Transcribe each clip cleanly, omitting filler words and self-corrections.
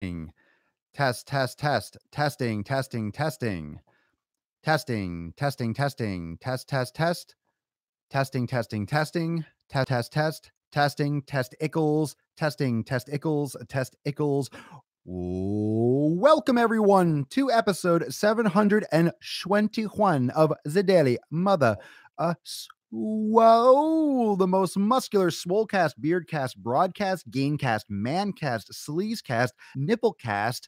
Test, test, test, testing, testing, testing, testing, testing, testing, test, test, test, testing, testing, testing, test, test, test, testing, test ickles, testing, test ickles, test ickles. Welcome everyone to episode 721 of the Daily Mother Swole, the most muscular swolecast, beardcast, broadcast, gaincast, mancast, sleazecast, nipplecast,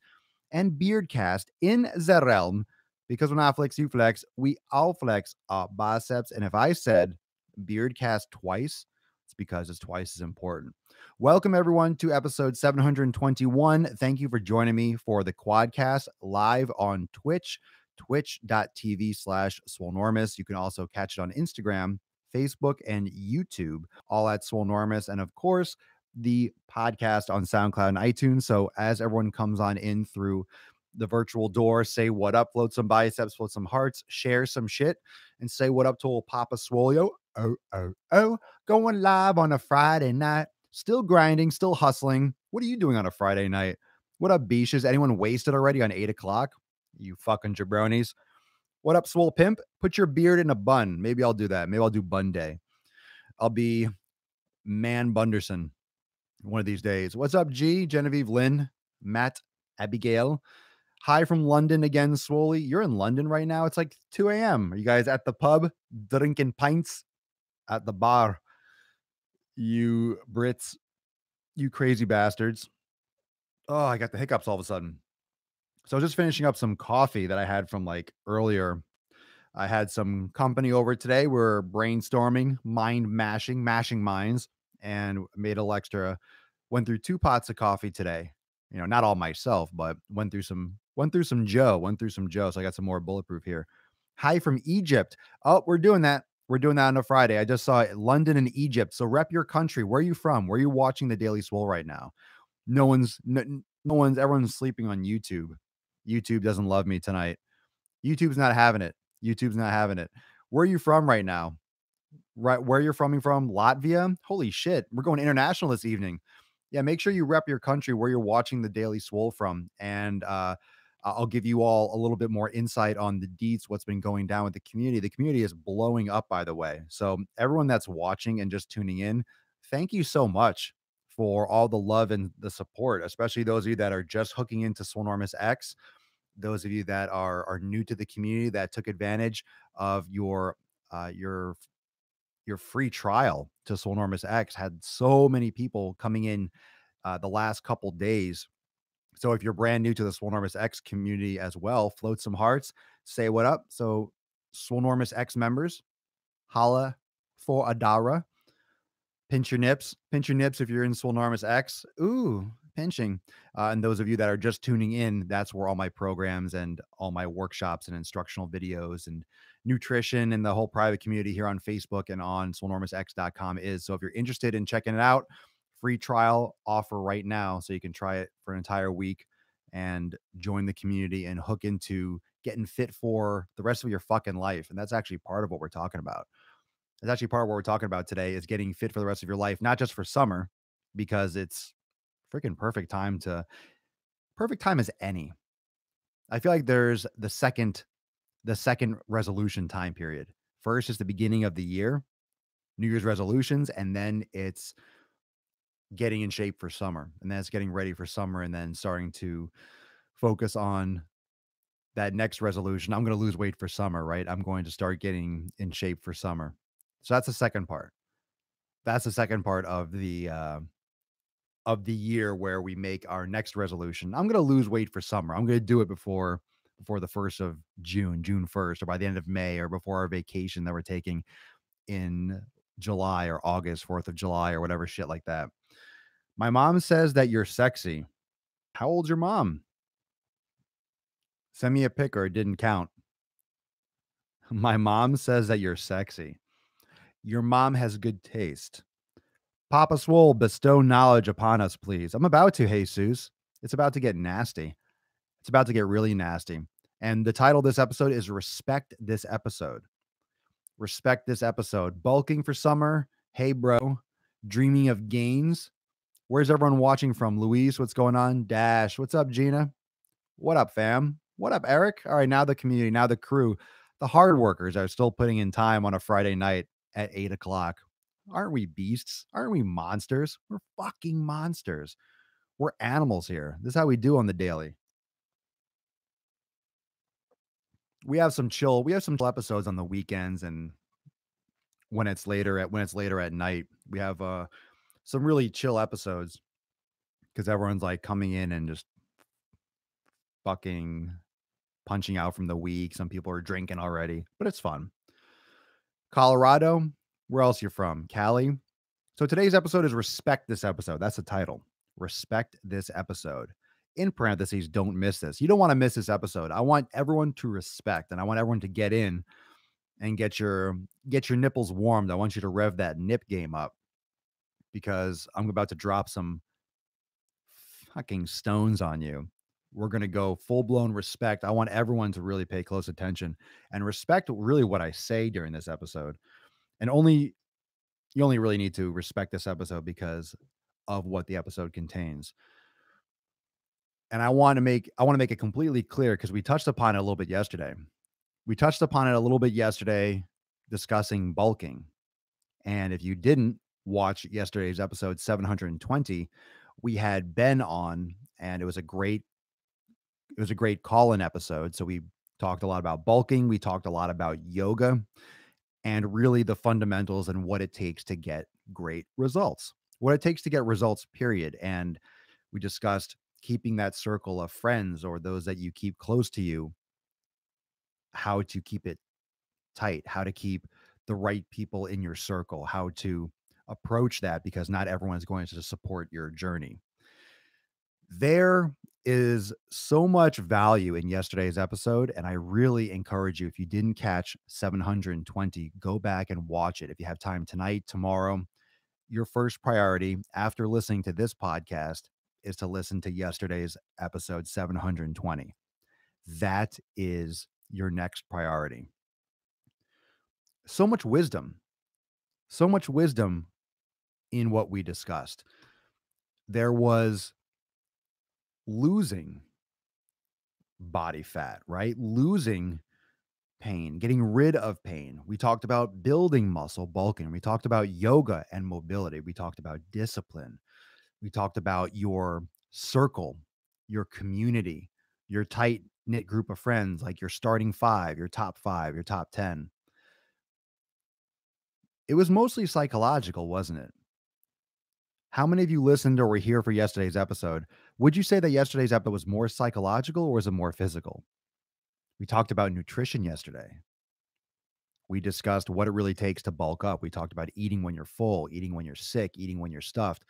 and beardcast in the realm. Because when I flex, you flex, we all flex our biceps. And if I said beardcast twice, it's because it's twice as important. Welcome everyone to episode 721. Thank you for joining me for the Quadcast live on Twitch, twitch.tv/Swolenormous. You can also catch it on Instagram, Facebook, and YouTube, all at Swolenormous. And of course, the podcast on SoundCloud and iTunes. So as everyone comes on in through the virtual door, say what up, float some biceps, float some hearts, share some shit, and say what up to old Papa Swolio. Oh, going live on a Friday night, still grinding, still hustling. What are you doing on a Friday night? What up, Beaches? Anyone wasted already on 8 o'clock? You fucking jabronis. What up, Swole Pimp? Put your beard in a bun. Maybe I'll do that. Maybe I'll do bun day. I'll be Man Bunderson one of these days. What's up, G? Genevieve, Lynn, Matt, Abigail. Hi from London again, Swoley. You're in London right now. It's like 2 a.m. Are you guys at the pub drinking pints at the bar? You Brits, you crazy bastards. Oh, I got the hiccups all of a sudden. So I was just finishing up some coffee that I had from like earlier. I had some company over today. We're brainstorming, mind mashing minds, and made a little extra. Went through 2 pots of coffee today. You know, not all myself, but went through some Joe. So I got some more bulletproof here. Hi from Egypt. Oh, we're doing that. We're doing that on a Friday. I just saw London and Egypt. So rep your country. Where are you from? Where are you watching the Daily Swole right now? Everyone's sleeping on YouTube. YouTube doesn't love me tonight. YouTube's not having it. Where are you from right now? Right where you're from? Latvia? Holy shit. We're going international this evening. Yeah, make sure you rep your country where you're watching the Daily Swole from. And I'll give you all a little bit more insight on the deets, what's been going down with the community. The community is blowing up, by the way. So everyone that's watching and just tuning in, thank you so much for all the love and the support, especially those of you that are just hooking into Swolenormous X, those of you that are new to the community that took advantage of your free trial to Swolenormous X. Had so many people coming in the last couple days. So if you're brand new to the Swolenormous X community as well, float some hearts, say what up. So Swolenormous X members, holla for Adara. Pinch your nips if you're in Swolenormous X. Ooh, pinching. And those of you that are just tuning in, that's where all my programs and all my workshops and instructional videos and nutrition and the whole private community here on Facebook and on swolenormousx.com is. So if you're interested in checking it out, free trial offer right now. So you can try it for an entire week and join the community and hook into getting fit for the rest of your fucking life. And that's actually part of what we're talking about. It's actually part of what we're talking about today is getting fit for the rest of your life, not just for summer, because it's freaking perfect time as any. I feel like there's the second resolution time period. First is the beginning of the year, New Year's resolutions, and then it's getting in shape for summer, and then it's getting ready for summer, and then starting to focus on that next resolution. I'm going to lose weight for summer, right? I'm going to start getting in shape for summer. So that's the second part. That's the second part of the year where we make our next resolution. I'm going to lose weight for summer. I'm going to do it before the 1st of June 1st, or by the end of May, or before our vacation that we're taking in July or August, 4th of July, or whatever shit like that. My mom says that you're sexy. How old's your mom? Send me a pic or it didn't count. My mom says that you're sexy. Your mom has good taste. Papa Swole, bestow knowledge upon us, please. I'm about to, Jesus. It's about to get nasty. It's about to get really nasty. And the title of this episode is Respect This Episode. Respect this episode. Bulking for summer. Hey, bro. Dreaming of gains. Where's everyone watching from? Luis, what's going on? Dash, what's up, Gina? What up, fam? What up, Eric? All right, now the community, now the crew, the hard workers are still putting in time on a Friday night at 8 o'clock. Aren't we beasts? Aren't we monsters? We're fucking monsters. We're animals here. This is how we do on the daily. We have some chill episodes on the weekends and when it's later at night. We have some really chill episodes because everyone's like coming in and just fucking punching out from the week. Some people are drinking already, but it's fun. Colorado, where else you're from? Cali. So today's episode is Respect This Episode. That's the title. Respect this episode. In parentheses, don't miss this. You don't want to miss this episode. I want everyone to respect and I want everyone to get in and get your nipples warmed. I want you to rev that nip game up because I'm about to drop some fucking stones on you. We're going to go full blown respect. I want everyone to really pay close attention and respect really what I say during this episode. And you only really need to respect this episode because of what the episode contains. And I want to make it completely clear because we touched upon it a little bit yesterday. We touched upon it a little bit yesterday discussing bulking. And if you didn't watch yesterday's episode 720, we had Ben on and it was a great call-in episode. So we talked a lot about bulking, we talked a lot about yoga and really the fundamentals and what it takes to get great results. What it takes to get results, period. And we discussed keeping that circle of friends or those that you keep close to you, how to keep it tight, how to keep the right people in your circle, how to approach that because not everyone's going to support your journey. There is so much value in yesterday's episode, and I really encourage you, if you didn't catch 720, go back and watch it. If you have time tonight, tomorrow, your first priority after listening to this podcast is to listen to yesterday's episode 720. That is your next priority. So much wisdom in what we discussed. There was losing body fat, right? Losing pain, getting rid of pain. We talked about building muscle, bulking. We talked about yoga and mobility. We talked about discipline. We talked about your circle, your community, your tight knit group of friends, like your starting five, your top 10. It was mostly psychological, wasn't it? How many of you listened or were here for yesterday's episode? Would you say that yesterday's episode was more psychological or was it more physical? We talked about nutrition yesterday. We discussed what it really takes to bulk up. We talked about eating when you're full, eating when you're sick, eating when you're stuffed.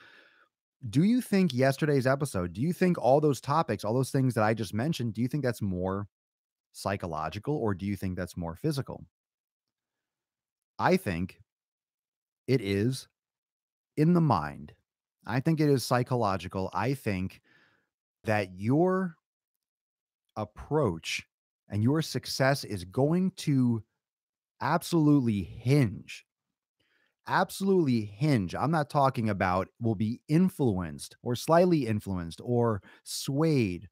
Do you think yesterday's episode, do you think all those topics, all those things that I just mentioned, do you think that's more psychological or do you think that's more physical? I think it is in the mind. I think it is psychological. I think that your approach and your success is going to absolutely hinge. Absolutely hinge. I'm not talking about will be influenced or slightly influenced or swayed.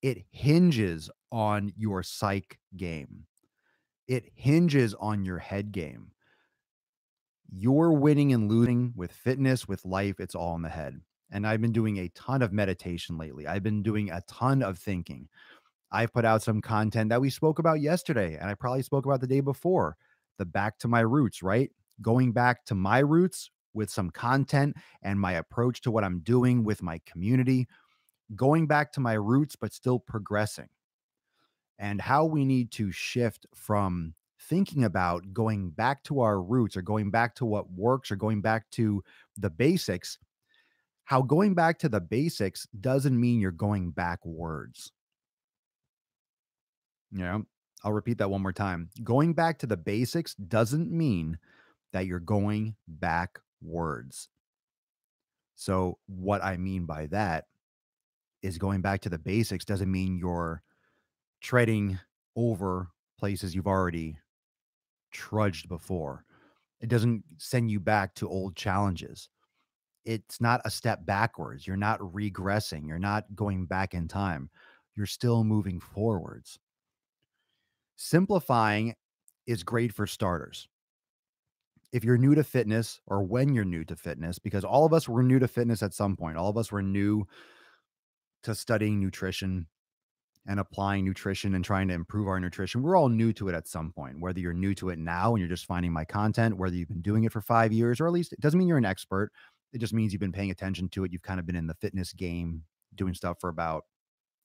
It hinges on your psych game. It hinges on your head game. You're winning and losing with fitness, with life, it's all in the head. And I've been doing a ton of meditation lately. I've been doing a ton of thinking. I've put out some content that we spoke about yesterday, and I probably spoke about the day before. The back to my roots, right? Going back to my roots with some content and my approach to what I'm doing with my community, going back to my roots, but still progressing. And how we need to shift from thinking about going back to our roots or going back to what works or going back to the basics. How going back to the basics doesn't mean you're going backwards. Yeah, I'll repeat that one more time. Going back to the basics doesn't mean that you're going backwards. So, what I mean by that is going back to the basics doesn't mean you're treading over places you've already trudged before. It doesn't send you back to old challenges. it's not a step backwards. You're not regressing. You're not going back in time. You're still moving forwards. Simplifying is great for starters. If you're new to fitness or when you're new to fitness, because all of us were new to fitness at some point, all of us were new to studying nutrition and applying nutrition and trying to improve our nutrition. We're all new to it at some point, whether you're new to it now and you're just finding my content, whether you've been doing it for 5 years, or at least it doesn't mean you're an expert. It just means you've been paying attention to it. You've kind of been in the fitness game doing stuff for about,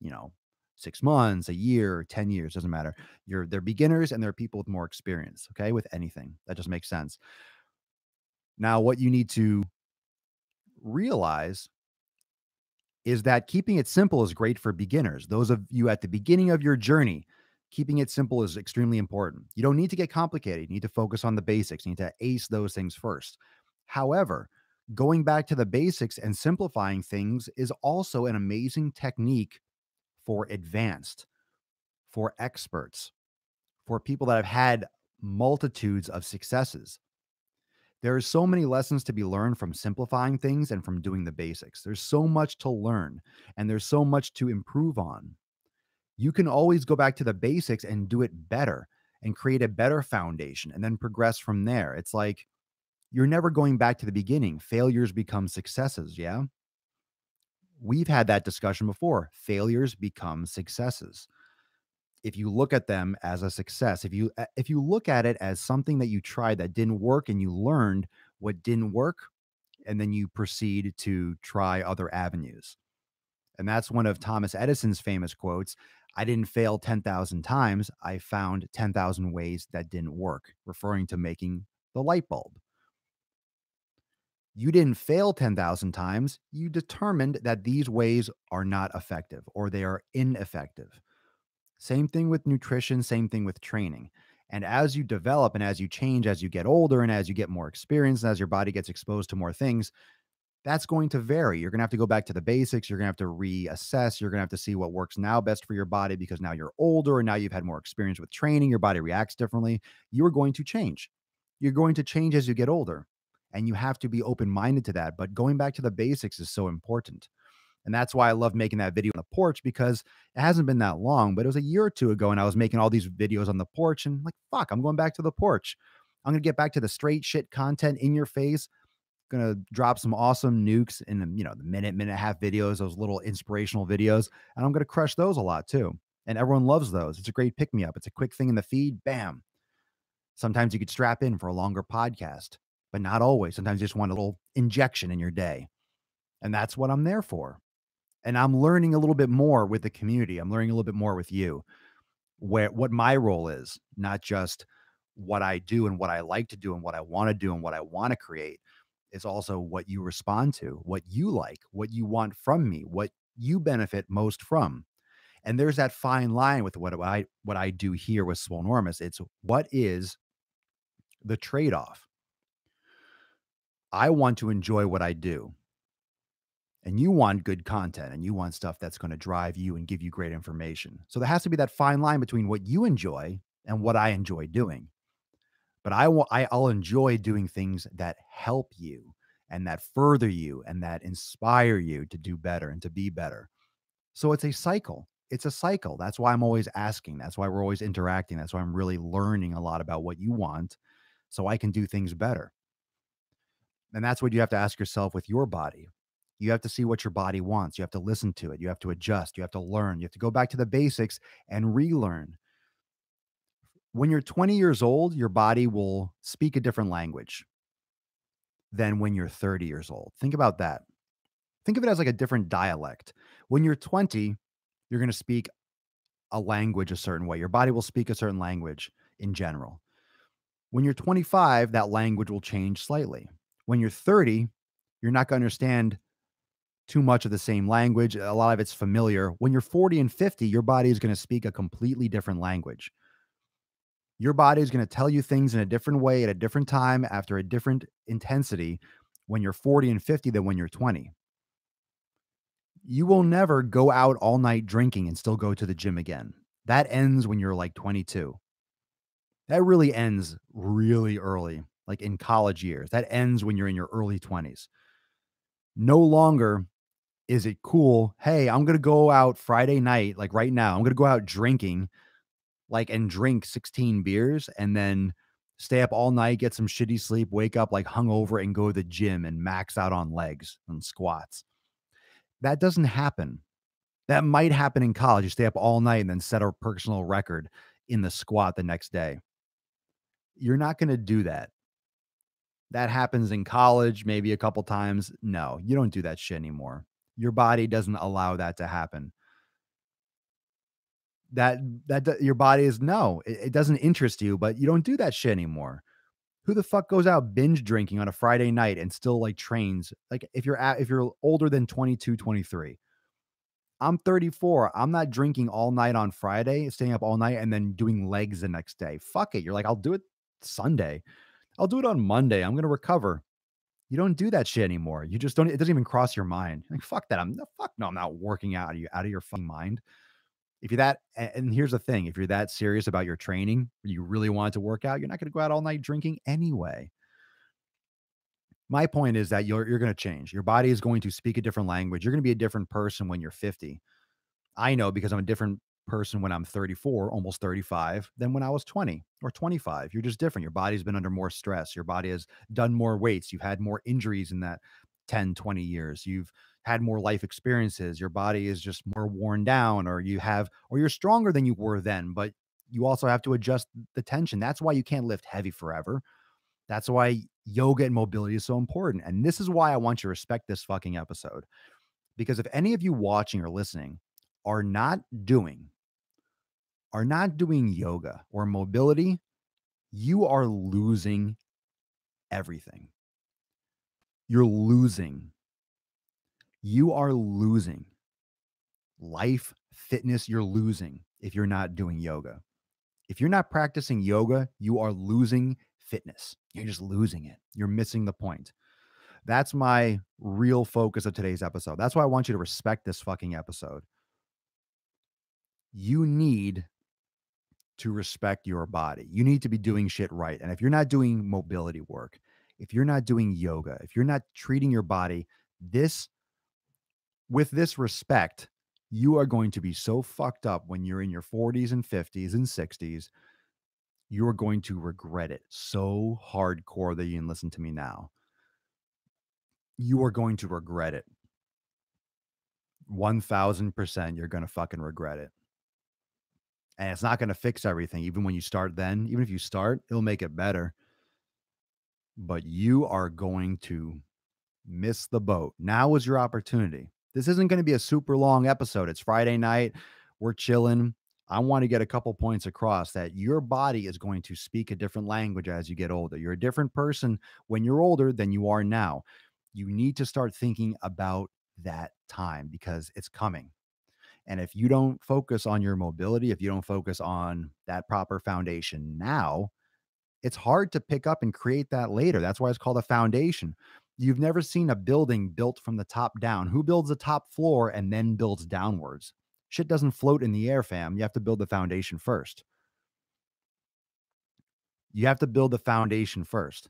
you know, 6 months, a year, 10 years, doesn't matter. They're beginners and they're people with more experience. Okay. With anything that just makes sense. Now, what you need to realize is that keeping it simple is great for beginners. Those of you at the beginning of your journey, keeping it simple is extremely important. You don't need to get complicated. You need to focus on the basics. You need to ace those things first. However, going back to the basics and simplifying things is also an amazing technique for advanced, for experts, for people that have had multitudes of successes. There are so many lessons to be learned from simplifying things and from doing the basics. There's so much to learn and there's so much to improve on. You can always go back to the basics and do it better and create a better foundation and then progress from there. It's like you're never going back to the beginning. Failures become successes. Yeah. We've had that discussion before. Failures become successes. If you look at them as a success, if you look at it as something that you tried that didn't work and you learned what didn't work, and then you proceed to try other avenues. And that's one of Thomas Edison's famous quotes. I didn't fail 10,000 times. I found 10,000 ways that didn't work, referring to making the light bulb. You didn't fail 10,000 times. You determined that these ways are not effective or they are ineffective. Same thing with nutrition, same thing with training. And as you develop and as you change, as you get older and as you get more experience, and as your body gets exposed to more things, that's going to vary. You're going to have to go back to the basics. You're going to have to reassess. You're going to have to see what works now best for your body because now you're older and now you've had more experience with training. Your body reacts differently. You are going to change. You're going to change as you get older. And you have to be open minded to that. But going back to the basics is so important. And that's why I love making that video on the porch because it hasn't been that long, but it was a year or two ago. And I was making all these videos on the porch and like, fuck, I'm going back to the porch. I'm going to get back to the straight shit content in your face. Going to drop some awesome nukes in the, the minute and a half videos, those little inspirational videos. And I'm going to crush those a lot too. And everyone loves those. It's a great pick me up. It's a quick thing in the feed. Bam. Sometimes you could strap in for a longer podcast, but not always. Sometimes you just want a little injection in your day. And that's what I'm there for. And I'm learning a little bit more with the community. I'm learning a little bit more with you, what my role is, not just what I do and what I like to do and what I want to do and what I want to create. It's also what you respond to, what you like, what you want from me, what you benefit most from. And there's that fine line with what I do here with Swolenormous. It's what is the trade-off? I want to enjoy what I do. And you want good content and you want stuff that's going to drive you and give you great information. So there has to be that fine line between what you enjoy and what I enjoy doing. But I'll enjoy doing things that help you and that further you and that inspire you to do better and to be better. So it's a cycle. It's a cycle. That's why I'm always asking. That's why we're always interacting. That's why I'm really learning a lot about what you want so I can do things better. And that's what you have to ask yourself with your body. You have to see what your body wants. You have to listen to it. You have to adjust. You have to learn. You have to go back to the basics and relearn. When you're 20 years old, your body will speak a different language than when you're 30 years old. Think about that. Think of it as like a different dialect. When you're 20, you're going to speak a language a certain way. Your body will speak a certain language in general. When you're 25, that language will change slightly. When you're 30, you're not going to understand too much of the same language. A lot of it's familiar. When you're 40 and 50, your body is going to speak a completely different language. Your body is going to tell you things in a different way at a different time after a different intensity when you're 40 and 50 than when you're 20. You will never go out all night drinking and still go to the gym again. That ends when you're like 22. That really ends really early, like in college years. That ends when you're in your early 20s. No longer is it cool, "Hey, I'm gonna go out Friday night, like right now, I'm gonna go out drinking, like, and drink 16 beers and then stay up all night, get some shitty sleep, wake up like hungover and go to the gym and max out on legs and squats." That doesn't happen. That might happen in college. You stay up all night and then set a personal record in the squat the next day. You're not gonna do that. That happens in college, maybe a couple times. No, you don't do that shit anymore. Your body doesn't allow that to happen. That your body is no, it doesn't interest you, but you don't do that shit anymore. Who the fuck goes out binge drinking on a Friday night and still like trains? Like if you're older than 22, 23, I'm 34. I'm not drinking all night on Friday, staying up all night and then doing legs the next day. Fuck it. You're like, I'll do it Sunday. I'll do it on Monday. I'm going to recover. You don't do that shit anymore. You just don't, it doesn't even cross your mind. Like, fuck that. Fuck no, I'm not working out. Are you out of your fucking mind? If you're that, and here's the thing, if you're that serious about your training, you really want it to work out, you're not going to go out all night drinking anyway. My point is that you're going to change. Your body is going to speak a different language. You're going to be a different person when you're 50. I know because I'm a different person when I'm 34, almost 35, than when I was 20 or 25. You're just different. Your body's been under more stress. Your body has done more weights. You've had more injuries in that 10, 20 years. You've had more life experiences. Your body is just more worn down, or you're stronger than you were then, but you also have to adjust the tension. That's why you can't lift heavy forever. That's why yoga and mobility is so important. And this is why I want you to respect this fucking episode. Because if any of you watching or listening are not doing yoga or mobility, you are losing everything. You're losing. You are losing life, fitness. You're losing if you're not doing yoga. If you're not practicing yoga, you are losing fitness. You're just losing it. You're missing the point. That's my real focus of today's episode. That's why I want you to respect this fucking episode. You need to respect your body. You need to be doing shit right. And if you're not doing mobility work, if you're not doing yoga, if you're not treating your body this with this respect, you are going to be so fucked up when you're in your 40s and 50s and 60s. You're going to regret it so hardcore that you can listen to me now. You are going to regret it. 1000% you're going to fucking regret it. And it's not going to fix everything. Even when you start then, even if you start, it'll make it better. But you are going to miss the boat. Now is your opportunity. This isn't going to be a super long episode. It's Friday night. We're chilling. I want to get a couple points across that your body is going to speak a different language as you get older. You're a different person when you're older than you are now. You need to start thinking about that time because it's coming. And if you don't focus on your mobility, if you don't focus on that proper foundation now, it's hard to pick up and create that later. That's why it's called a foundation. You've never seen a building built from the top down. Who builds the top floor and then builds downwards? Shit doesn't float in the air, fam. You have to build the foundation first. You have to build the foundation first.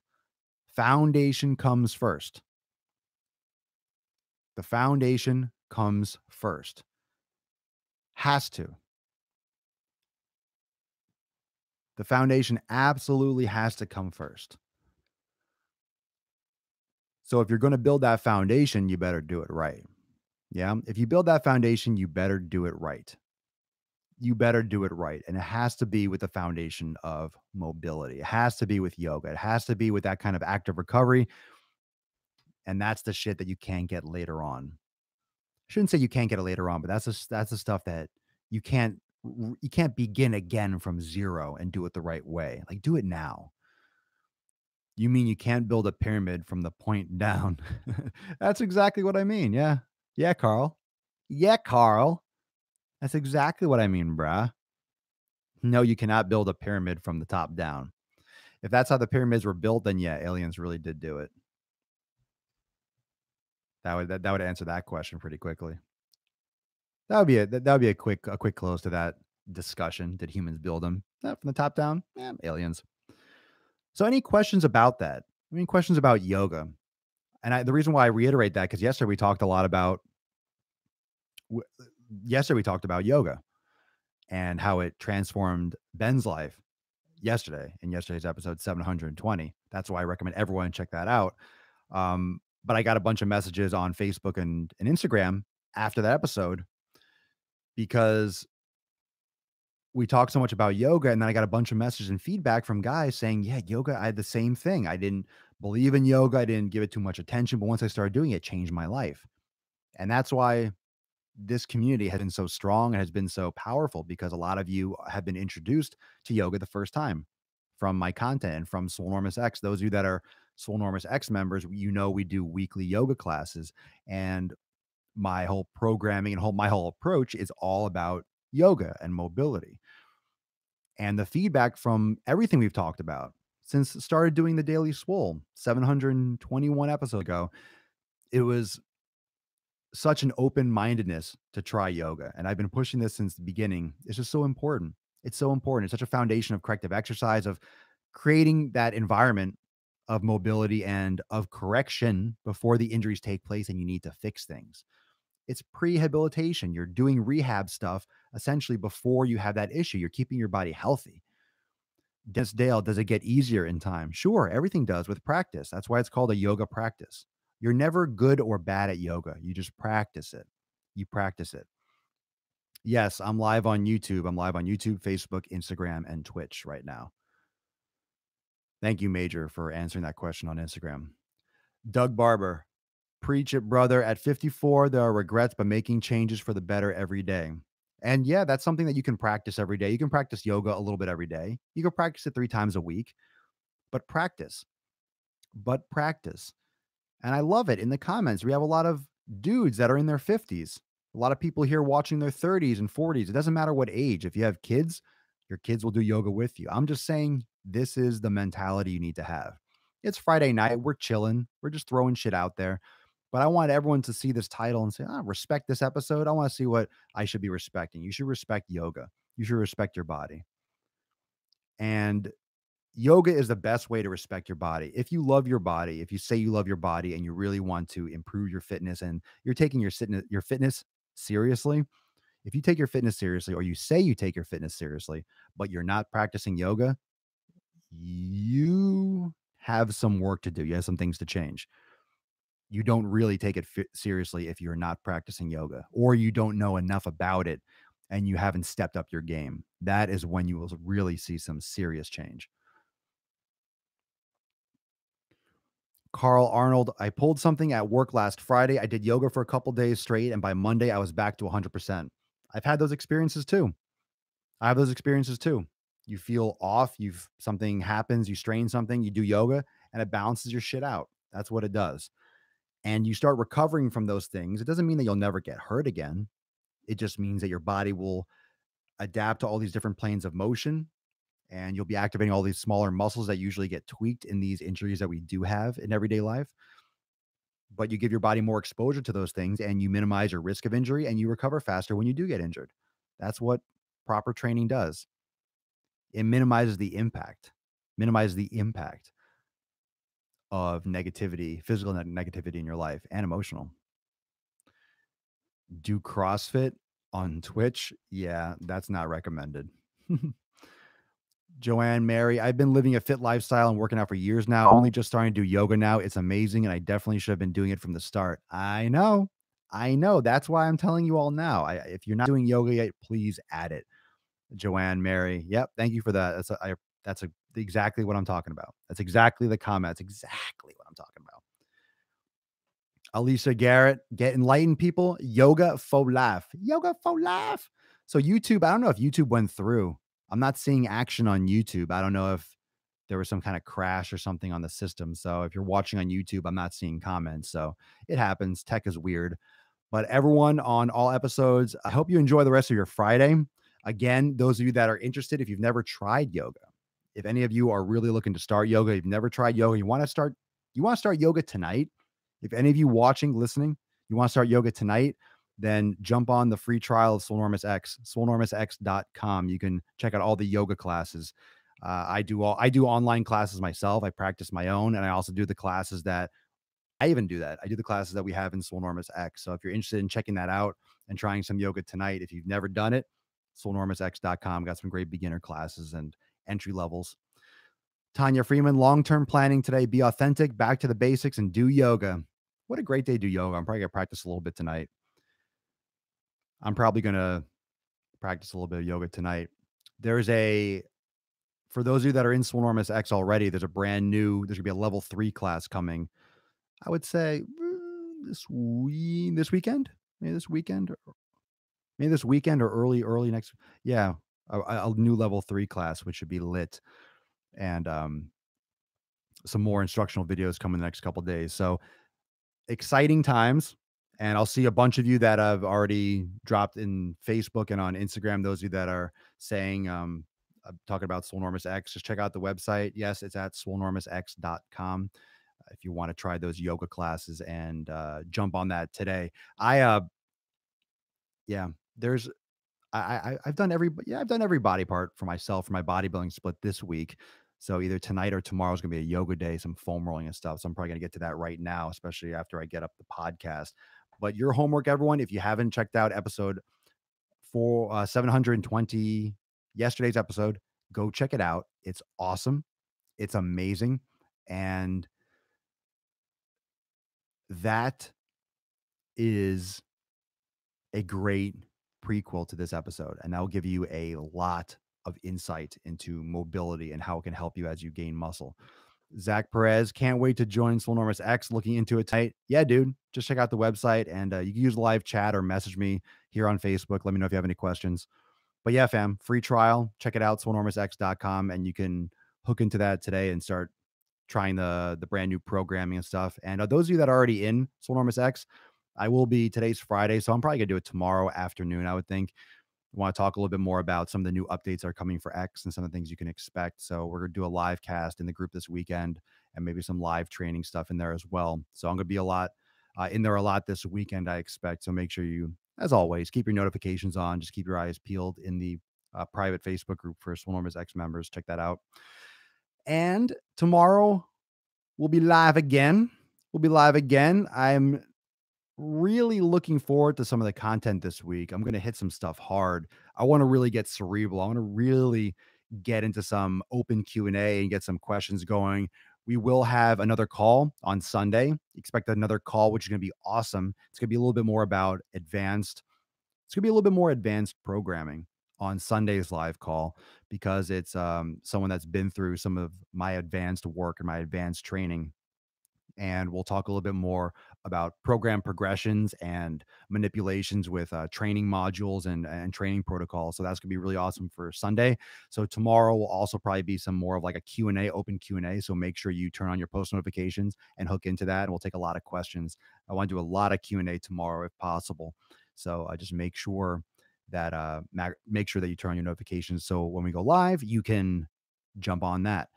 Foundation comes first. The foundation comes first. Has to. The foundation absolutely has to come first. So if you're going to build that foundation, you better do it right. Yeah. If you build that foundation, you better do it right. You better do it right. And it has to be with the foundation of mobility. It has to be with yoga. It has to be with that kind of active recovery. And that's the shit that you can't get later on. I shouldn't say you can't get it later on, but that's the stuff that you can't begin again from zero and do it the right way. Like do it now. You mean you can't build a pyramid from the point down? That's exactly what I mean. Yeah. Yeah, Carl. Yeah, Carl. That's exactly what I mean, bruh. No, you cannot build a pyramid from the top down. If that's how the pyramids were built, then yeah, aliens really did do it. That would answer that question pretty quickly. That would be a quick close to that discussion. Did humans build them? From the top down? Aliens. So any questions about that? Any questions about yoga? The reason why I reiterate that, because yesterday we talked a lot about w- yesterday we talked about yoga and how it transformed Ben's life yesterday in yesterday's episode 720. That's why I recommend everyone check that out. But I got a bunch of messages on Facebook and Instagram after that episode because we talked so much about yoga, and then I got a bunch of messages and feedback from guys saying, "Yeah, yoga, I had the same thing. I didn't believe in yoga. I didn't give it too much attention, but once I started doing it, it changed my life." And that's why this community has been so strong and has been so powerful, because a lot of you have been introduced to yoga the first time from my content and from Swolenormous X. Those of you that are Swolenormous X members, you know we do weekly yoga classes, and my whole programming and my whole approach is all about yoga and mobility. And the feedback from everything we've talked about since started doing the Daily Swole 721 episodes ago, it was such an open-mindedness to try yoga. And I've been pushing this since the beginning. It's just so important. It's so important. It's such a foundation of corrective exercise, of creating that environment of mobility and of correction before the injuries take place and you need to fix things. It's prehabilitation. You're doing rehab stuff essentially before you have that issue. You're keeping your body healthy. Dennis Dale, does it get easier in time? Sure, everything does with practice. That's why it's called a yoga practice. You're never good or bad at yoga. You just practice it. You practice it. Yes, I'm live on YouTube. I'm live on YouTube, Facebook, Instagram, and Twitch right now. Thank you, Major, for answering that question on Instagram. Doug Barber, preach it, brother. At 54, there are regrets, but making changes for the better every day. And yeah, that's something that you can practice every day. You can practice yoga a little bit every day. You can practice it 3 times a week, but practice. But practice. And I love it. In the comments, we have a lot of dudes that are in their 50s. A lot of people here watching their 30s and 40s. It doesn't matter what age. If you have kids, your kids will do yoga with you. I'm just saying this is the mentality you need to have. It's Friday night. We're chilling. We're just throwing shit out there. But I want everyone to see this title and say, respect this episode. I want to see what I should be respecting. You should respect yoga. You should respect your body. And yoga is the best way to respect your body. If you love your body, if you say you love your body and you really want to improve your fitness and you're taking your fitness seriously, if you take your fitness seriously or you say you take your fitness seriously, but you're not practicing yoga, you have some work to do. You have some things to change. You don't really take it seriously if you're not practicing yoga or you don't know enough about it and you haven't stepped up your game. That is when you will really see some serious change. Carl Arnold, I pulled something at work last Friday. I did yoga for a couple days straight, and by Monday, I was back to 100%. I've had those experiences too. I have those experiences too. You feel off, something happens, you strain something, you do yoga, and it balances your shit out. That's what it does. And you start recovering from those things. It doesn't mean that you'll never get hurt again. It just means that your body will adapt to all these different planes of motion, and you'll be activating all these smaller muscles that usually get tweaked in these injuries that we do have in everyday life. But you give your body more exposure to those things and you minimize your risk of injury and you recover faster when you do get injured. That's what proper training does. It minimizes the impact of negativity, physical negativity in your life and emotional. Do CrossFit on Twitch? Yeah, that's not recommended. Joanne Mary, I've been living a fit lifestyle and working out for years now. Only just starting to do yoga now. It's amazing. And I definitely should have been doing it from the start. I know. I know. That's why I'm telling you all now. If you're not doing yoga yet, please add it. Joanne Mary. Yep. Thank you for that. Exactly what I'm talking about. That's exactly the comment. That's exactly what I'm talking about. Alicia Garrett, get enlightened people. Yoga for life. Yoga for life. So YouTube, I don't know if YouTube went through. I'm not seeing action on YouTube. I don't know if there was some kind of crash or something on the system. So if you're watching on YouTube, I'm not seeing comments. So it happens. Tech is weird. But everyone on all episodes, I hope you enjoy the rest of your Friday. Again, those of you that are interested, if you've never tried yoga, if any of you are really looking to start yoga, you've never tried yoga, you want to start yoga tonight. If any of you watching, listening, you want to start yoga tonight, then jump on the free trial of Swolenormous X, swolenormousx.com. You can check out all the yoga classes. I do online classes myself. I practice my own, and I also do the classes that I even do that. I do the classes that we have in Swolenormous X. So if you're interested in checking that out and trying some yoga tonight, if you've never done it, swolenormousx.com got some great beginner classes and entry levels. Tanya Freeman, long-term planning today. Be authentic, back to the basics, and do yoga. What a great day to do yoga. I'm probably going to practice a little bit tonight. I'm probably going to practice a little bit of yoga tonight. For those of you that are in Swolenormous X already, there's going to be a level 3 class coming. I would say this weekend, maybe this weekend or early next. Yeah. A new level 3 class, which should be lit. And, some more instructional videos coming in the next couple of days. So exciting times. And I'll see a bunch of you that have already dropped in Facebook and on Instagram. Those of you that are saying, talking about Swolenormous X, just check out the website. Yes, it's at swolenormousx.com. If you want to try those yoga classes and jump on that today. Yeah, there's I've done I've done every body part for myself for my bodybuilding split this week. So either tonight or tomorrow is gonna be a yoga day, some foam rolling and stuff. So I'm probably gonna get to that right now, especially after I get up the podcast. But your homework, everyone, if you haven't checked out episode 720, yesterday's episode, go check it out. It's awesome. It's amazing. And that is a great prequel to this episode, and that will give you a lot of insight into mobility and how it can help you as you gain muscle. Zach Perez, can't wait to join Swolenormous X. Looking into it tonight. Yeah, dude, just check out the website and you can use live chat or message me here on Facebook. Let me know if you have any questions. But yeah, fam, free trial. Check it out, swolenormousx.com, and you can hook into that today and start trying the brand new programming and stuff. And those of you that are already in Swolenormous X, today's Friday, so I'm probably gonna do it tomorrow afternoon, I would think. I want to talk a little bit more about some of the new updates that are coming for X and some of the things you can expect. So we're gonna do a live cast in the group this weekend and maybe some live training stuff in there as well. So I'm gonna be in there a lot this weekend, I expect. So make sure you, as always, keep your notifications on. Just keep your eyes peeled in the private Facebook group for Swolenormous X members. Check that out. And tomorrow we'll be live again. I'm really looking forward to some of the content this week. I'm going to hit some stuff hard. I want to really get cerebral. I want to really get into some open Q&A and get some questions going. We will have another call on Sunday. Expect another call, which is going to be awesome. It's going to be a little bit more advanced programming on Sunday's live call, because it's someone that's been through some of my advanced work and my advanced training. And we'll talk a little bit more about program progressions and manipulations with training modules and training protocols. So that's going to be really awesome for Sunday. So tomorrow will also probably be some more of like a Q&A, open Q&A. So make sure you turn on your post notifications and hook into that. And we'll take a lot of questions. I want to do a lot of Q&A tomorrow if possible. So just make sure that you turn on your notifications. So when we go live, you can jump on that.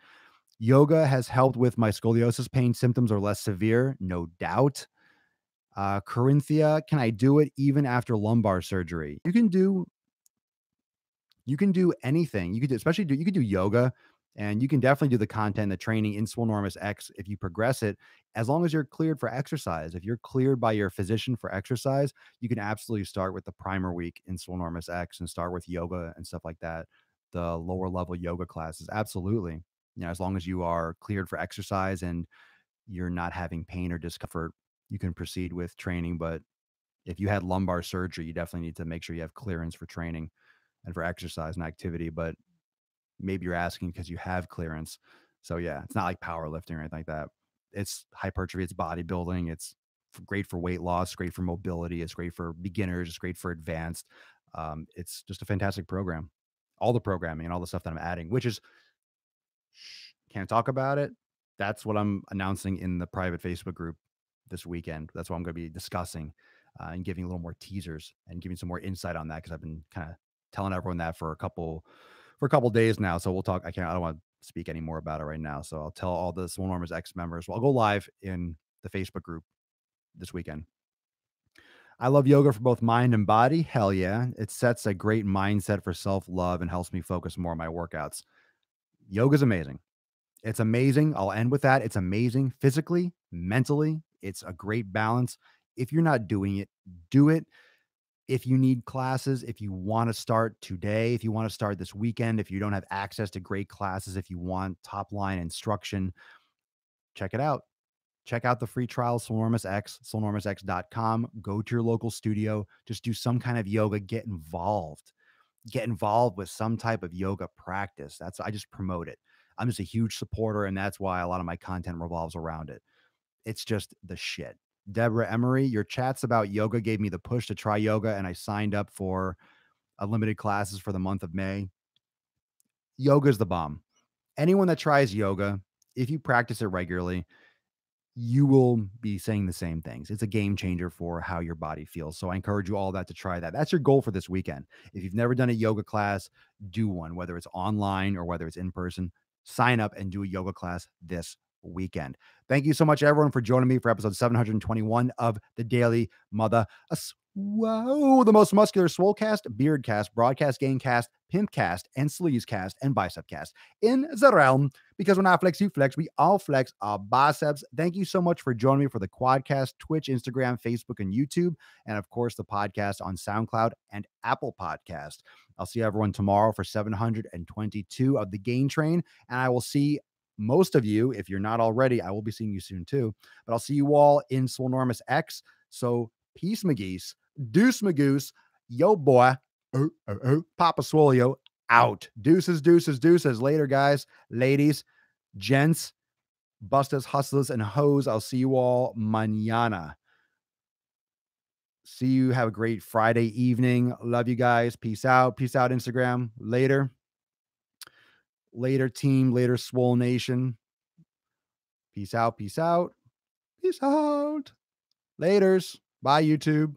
Yoga has helped with my scoliosis. Pain symptoms are less severe, no doubt. Corinthia, can I do it even after lumbar surgery? You can do anything. You could do yoga, and you can definitely do the content, the training in Swolenormous X if you progress it, as long as you're cleared for exercise. If you're cleared by your physician for exercise, you can absolutely start with the primer week in Swolenormous X and start with yoga and stuff like that. The lower level yoga classes, absolutely. As long as you are cleared for exercise and you're not having pain or discomfort, you can proceed with training. But if you had lumbar surgery, you definitely need to make sure you have clearance for training and for exercise and activity. But maybe you're asking because you have clearance. So yeah, it's not like powerlifting or anything like that. It's hypertrophy, it's bodybuilding, it's great for weight loss, great for mobility, it's great for beginners, it's great for advanced. It's just a fantastic program. All the programming and all the stuff that I'm adding, which is, can't talk about it. That's what I'm announcing in the private Facebook group this weekend. That's what I'm going to be discussing and giving a little more teasers and giving some more insight on that, because I've been kind of telling everyone that for a couple days now. So we'll talk. I don't want to speak any more about it right now. So I'll tell all the Swolenormous X members. Well, I'll go live in the Facebook group this weekend. I love yoga for both mind and body. Hell yeah. It sets a great mindset for self-love and helps me focus more on my workouts. Yoga's amazing. It's amazing. I'll end with that. It's amazing physically, mentally, It's a great balance. If you're not doing it, do it. If you need classes, if you want to start today, if you want to start this weekend, if you don't have access to great classes, if you want top line instruction, check it out. Check out the free trial, Swolenormous X, swolenormousx.com. Go to your local studio. Just do some kind of yoga. Get involved. Get involved with some type of yoga practice. I just promote it. I'm just a huge supporter, and that's why a lot of my content revolves around it. It's just the shit. Deborah Emery, your chats about yoga gave me the push to try yoga, and I signed up for unlimited classes for the month of May. Yoga's the bomb. Anyone that tries yoga, if you practice it regularly, you will be saying the same things. It's a game changer for how your body feels. So I encourage you all that to try that. That's your goal for this weekend. If you've never done a yoga class, do one, whether it's online or whether it's in person. Sign up and do a yoga class this weekend. Thank you so much, everyone, for joining me for episode 721 of the Daily Mother. Whoa, the most muscular Swolecast, Beardcast, Broadcast, Gamecast, Pimpcast, and Sleazecast, and Bicepcast in the realm. Because when I flex, you flex. We all flex our biceps. Thank you so much for joining me for the Quadcast, Twitch, Instagram, Facebook, and YouTube. And of course, the podcast on SoundCloud and Apple Podcast. I'll see everyone tomorrow for 722 of the Gain Train. And I will see most of you, if you're not already, I will be seeing you soon too. But I'll see you all in Swolenormous X. So peace, McGeese. Deuce, Magoose. Yo, boy. Papa Swolio out. Deuces, deuces, deuces. Later, guys, ladies, gents, bustas, hustlers, and hoes. I'll see you all mañana. See you. Have a great Friday evening. Love you guys. Peace out. Peace out, Instagram. Later. Later, team. Later, Swole Nation. Peace out. Peace out. Peace out. Laters. Bye, YouTube.